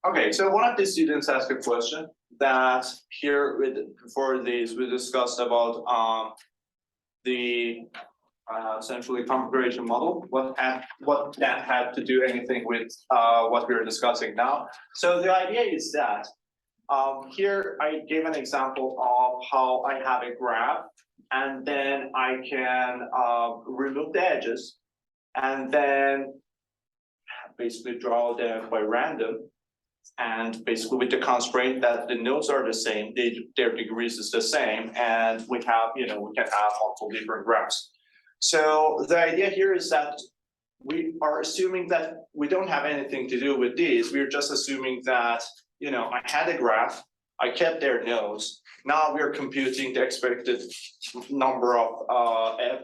Okay, so one of the students asked a question that here before this we discussed about the essentially configuration model, what that had to do anything with what we are discussing now. So the idea is that here I gave an example of how I have a graph, and then I can remove the edges, and then basically draw them by random, and basically with the constraint that the nodes are the same, their degrees is the same, and we have, we can have multiple different graphs. So the idea here is that we are assuming that we don't have anything to do with these. We're just assuming that, I had a graph, I kept their nodes. Now we're computing the expected number of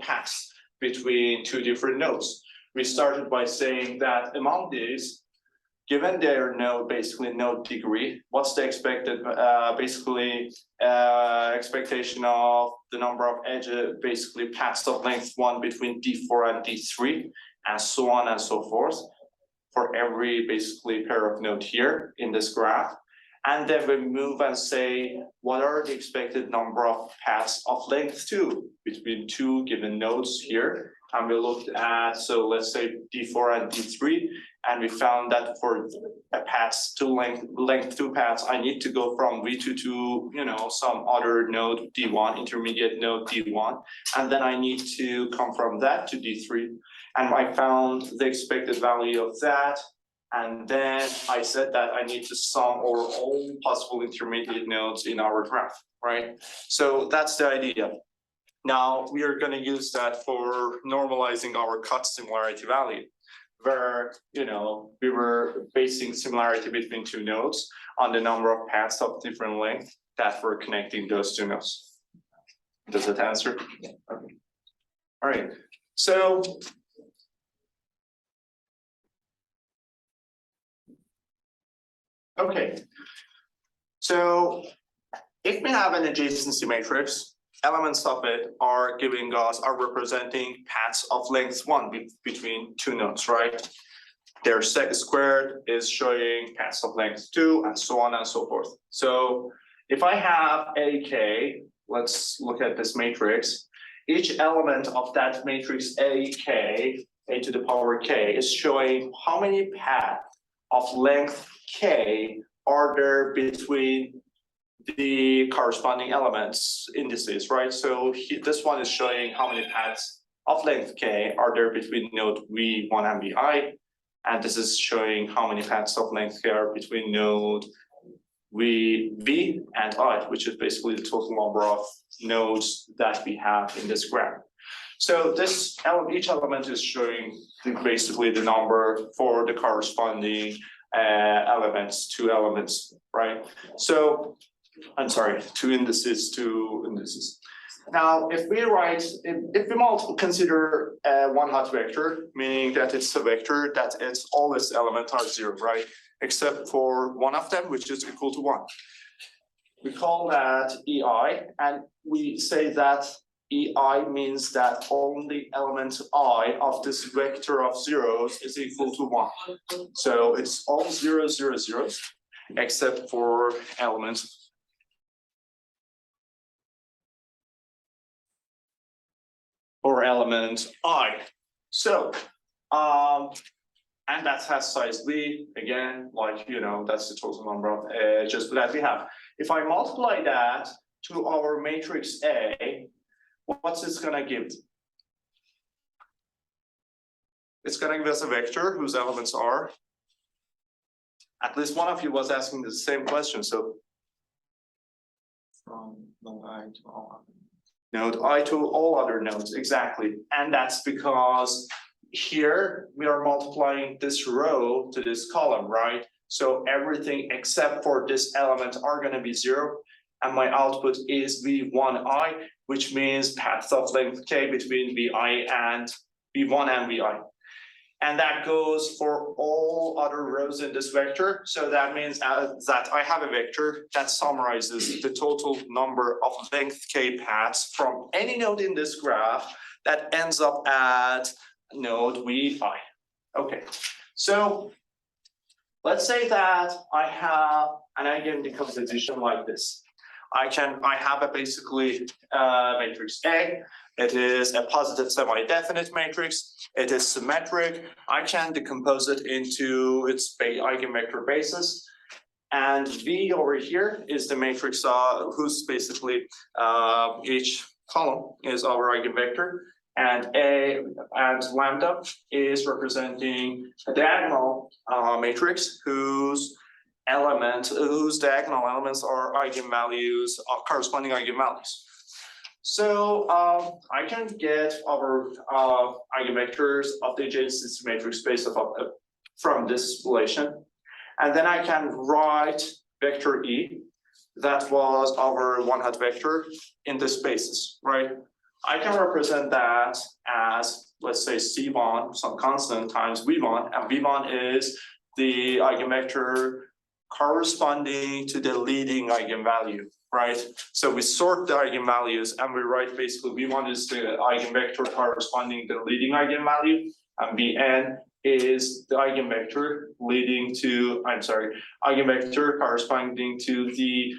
paths between two different nodes. We started by saying that among these, given their node, basically node degree, what's the expected, expectation of the number of edges, basically paths of length 1 between D4 and D3, and so on and so forth, for every basically pair of node here in this graph. And then we move and say, what are the expected number of paths of length 2 between two given nodes here? And we looked at, so let's say D4 and D3, and we found that for paths to length 2 paths, I need to go from V2 to some other node D1, intermediate node D1, and then I need to come from that to D3, and I found the expected value of that, and then I said that I need to sum over all possible intermediate nodes in our graph, right? So that's the idea. Now we are going to use that for normalizing our cut similarity value, where we were basing similarity between two nodes on the number of paths of different length that were connecting those two nodes. Does that answer? Yeah. Okay. All right. So so if we have an adjacency matrix, elements of it are representing paths of length 1 between two nodes, right? Their sec squared is showing paths of length 2, and so on and so forth. So if I have AK, let's look at this matrix. Each element of that matrix AK, A to the power K, is showing how many paths of length K are there between the corresponding elements indices, right? So this one is showing how many paths of length K are there between node V1 and Vi, and this is showing how many paths of length K are between node V and I, which is basically the total number of nodes that we have in this graph. So each element is showing basically the number for the corresponding two elements, right? So I'm sorry, two indices. Now, if we consider one hot vector, meaning that it's a vector that all its elements are 0, right? Except for one of them, which is equal to 1. We call that EI, and we say that EI means that only element I of this vector of zeros is equal to 1. So it's all 0, 0, 0s, except for elements or element I. So, and that has size V, again, that's the total number of edges that we have. If I multiply that to our matrix A, what's this gonna give? It's gonna give us a vector whose elements are, at least one of you was asking the same question, so from node I to all other. Node I to all other nodes, exactly. And that's because here we are multiplying this row to this column, right? So everything except for this element are going to be 0. And my output is V1I, which means path of length K between Vi and V1 and Vi. And that goes for all other rows in this vector. So that means that I have a vector that summarizes the total number of length K paths from any node in this graph that ends up at node Vi. Okay, so let's say that I have an eigendecomposition like this. I have a basically matrix A. It is a positive semi-definite matrix. It is symmetric. I can decompose it into its eigenvector basis. And V over here is the matrix whose basically each column is our eigenvector. And A and lambda is representing a diagonal matrix whose diagonal elements are eigenvalues, corresponding eigenvalues. So I can get our eigenvectors of the adjacency matrix space from this relation. And then I can write vector E, that was our one-hot vector in the spaces, right? I can represent that as, let's say, C1, some constant, times V1, and V1 is the eigenvector corresponding to the leading eigenvalue, right? So we sort the eigenvalues and we write basically V1 is the eigenvector corresponding to the leading eigenvalue, and Vn is the eigenvector eigenvector corresponding to the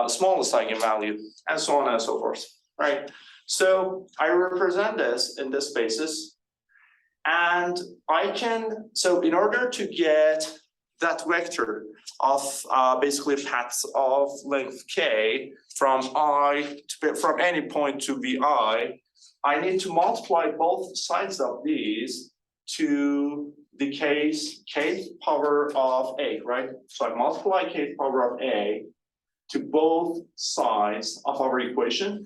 smallest eigenvalue, and so on and so forth, right? So I represent this in this basis, and so in order to get that vector of basically paths of length k from any point to Vi, I need to multiply both sides of these to the kth power of a, right? So I multiply kth power of a to both sides of our equation.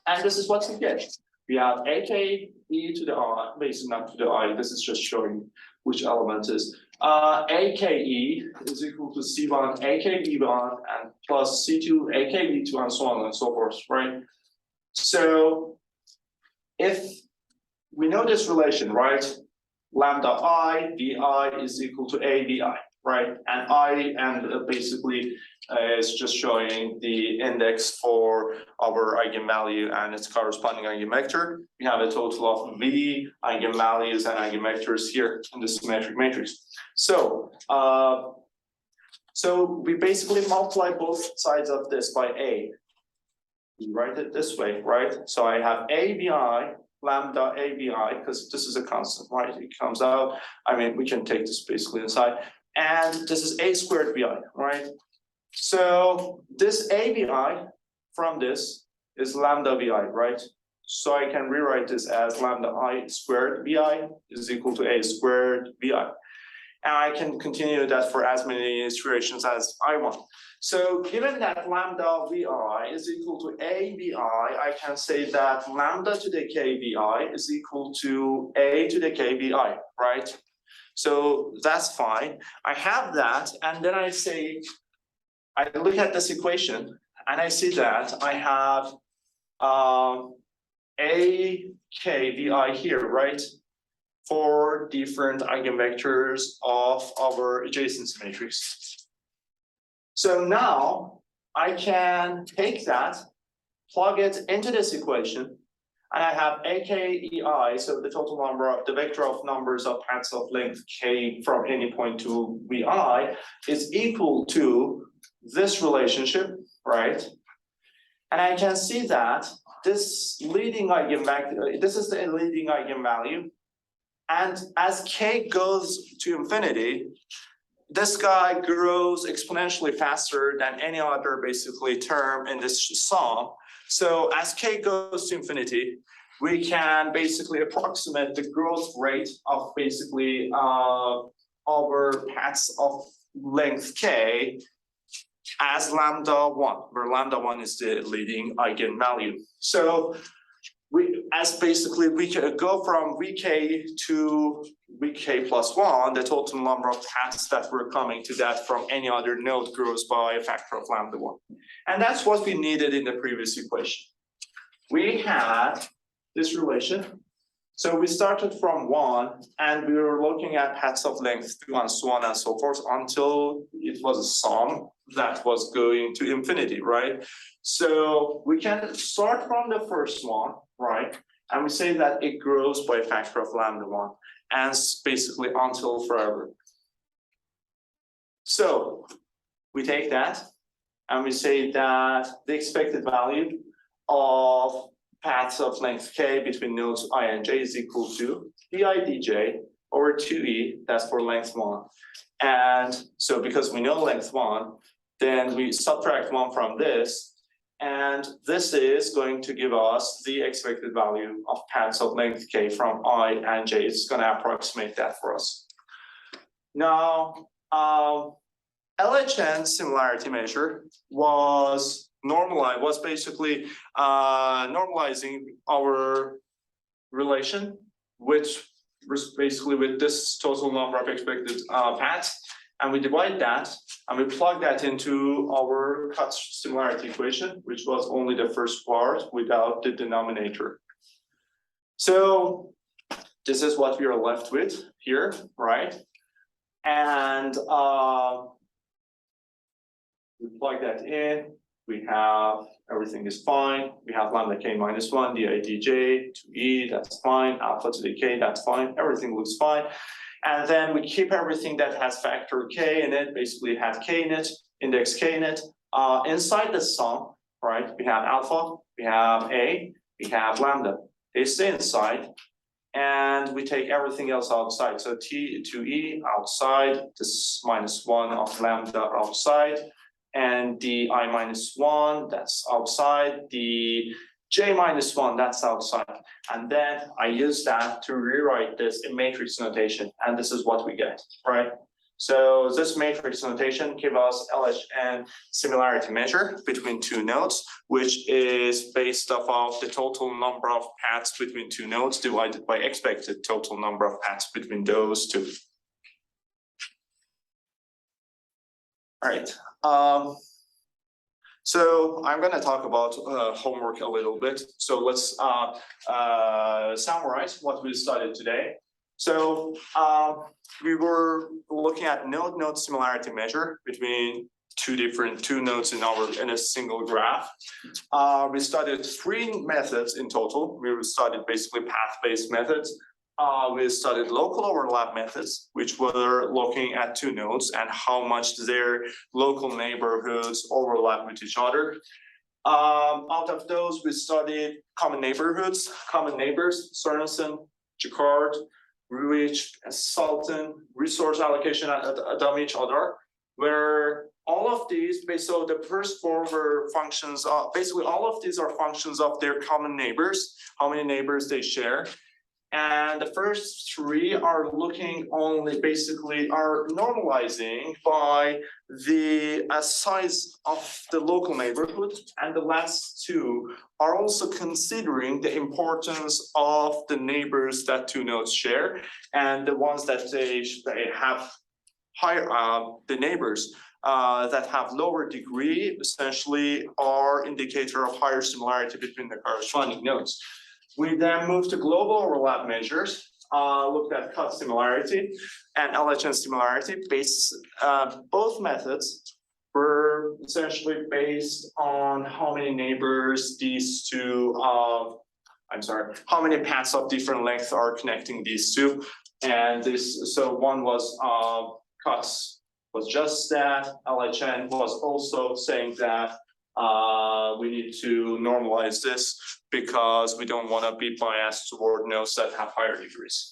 And this is what we get. We have ake e to the I, basically not to the I, this is just showing which element is. Ake is equal to C1 ake E1 and plus C2 ake E2 and so on and so forth, right? So if we know this relation, right? Lambda I, Vi is equal to A Vi, right? And basically is just showing the index for our eigenvalue and its corresponding eigenvector. We have a total of V eigenvalues and eigenvectors here in the symmetric matrix. So, we basically multiply both sides of this by A. We write it this way, right? So I have AVI, lambda AVI, because this is a constant, right? It comes out. I mean, we can take this basically inside. And this is A squared VI, right? So this AVI from this is lambda VI, right? So I can rewrite this as lambda I squared VI is equal to A squared VI. And I can continue that for as many iterations as I want. So given that lambda VI is equal to AVI, I can say that lambda to the KVI is equal to A to the KVI, right? So that's fine. I have that, and then I look at this equation, and I see that I have A KVI here, right? For different eigenvectors of our adjacency matrix. So now I can take that, plug it into this equation, and I have AKEI, so the total number of the vector of numbers of paths of length k from any point to Vi is equal to this relationship, right? And I can see that this leading eigenvalue, this is the leading eigenvalue. And as k goes to infinity, this guy grows exponentially faster than any other basically term in this sum. So as k goes to infinity, we can basically approximate the growth rate of basically our paths of length k as lambda1, where lambda1 is the leading eigenvalue. So we can go from Vk to Vk plus 1, the total number of paths that we're coming to that from any other node grows by a factor of lambda1. And that's what we needed in the previous equation. We had this relation. So we started from 1, and we were looking at paths of length 2 and so on and so forth until it was a sum that was going to infinity, right? So we can start from the first one, right? And we say that it grows by a factor of lambda1, and basically until forever. So we take that and we say that the expected value of paths of length k between nodes I and j is equal to di dj over 2e, that's for length 1. And so because we know length 1, then we subtract 1 from this, and this is going to give us the expected value of paths of length k from I and j. It's going to approximate that for us. Now, LHN similarity measure was basically normalizing our relation, which was basically with this total number of expected paths, and we divide that and we plug that into our cut similarity equation, which was only the first part without the denominator. So this is what we are left with here, right? And we plug that in, we have everything is fine. We have lambda k minus 1, di dj to e, that's fine. Alpha to the k, that's fine. Everything looks fine. And then we keep everything that has factor k in it, basically has k in it, index k in it. Inside the sum, right, we have alpha, we have a, we have lambda. They stay inside, and we take everything else outside. So t to e outside, this minus 1 of lambda outside, and the I minus 1, that's outside, the j minus 1, that's outside. And then I use that to rewrite this in matrix notation, and this is what we get, right? So this matrix notation gives us LHN similarity measure between two nodes, which is based off of the total number of paths between two nodes divided by expected total number of paths between those two. All right. So I'm going to talk about homework a little bit. So let's summarize what we studied today. So we were looking at node-node similarity measure between two nodes in a single graph. We studied 3 methods in total. We studied basically path-based methods. We studied local overlap methods, which were looking at 2 nodes and how much their local neighborhoods overlap with each other. Out of those, we studied common neighbors, Sorensen, Jacquard, Ruich, and Sultan, resource allocation at each other, where all of these, so the first 4 were functions of, basically all of these are functions of their common neighbors, how many neighbors they share. And the first 3 are looking only, basically are normalizing by the size of the local neighborhood. And the last 2 are also considering the importance of the neighbors that 2 nodes share. And the ones that they have higher, the neighbors that have lower degree essentially are indicator of higher similarity between the corresponding nodes. We then moved to global overlap measures, looked at cut similarity and LHN similarity. Both methods were essentially based on how many neighbors these 2, how many paths of different length are connecting these 2. And this, so one was cuts was just that. LHN was also saying that we need to normalize this because we don't want to be biased toward nodes that have higher degrees.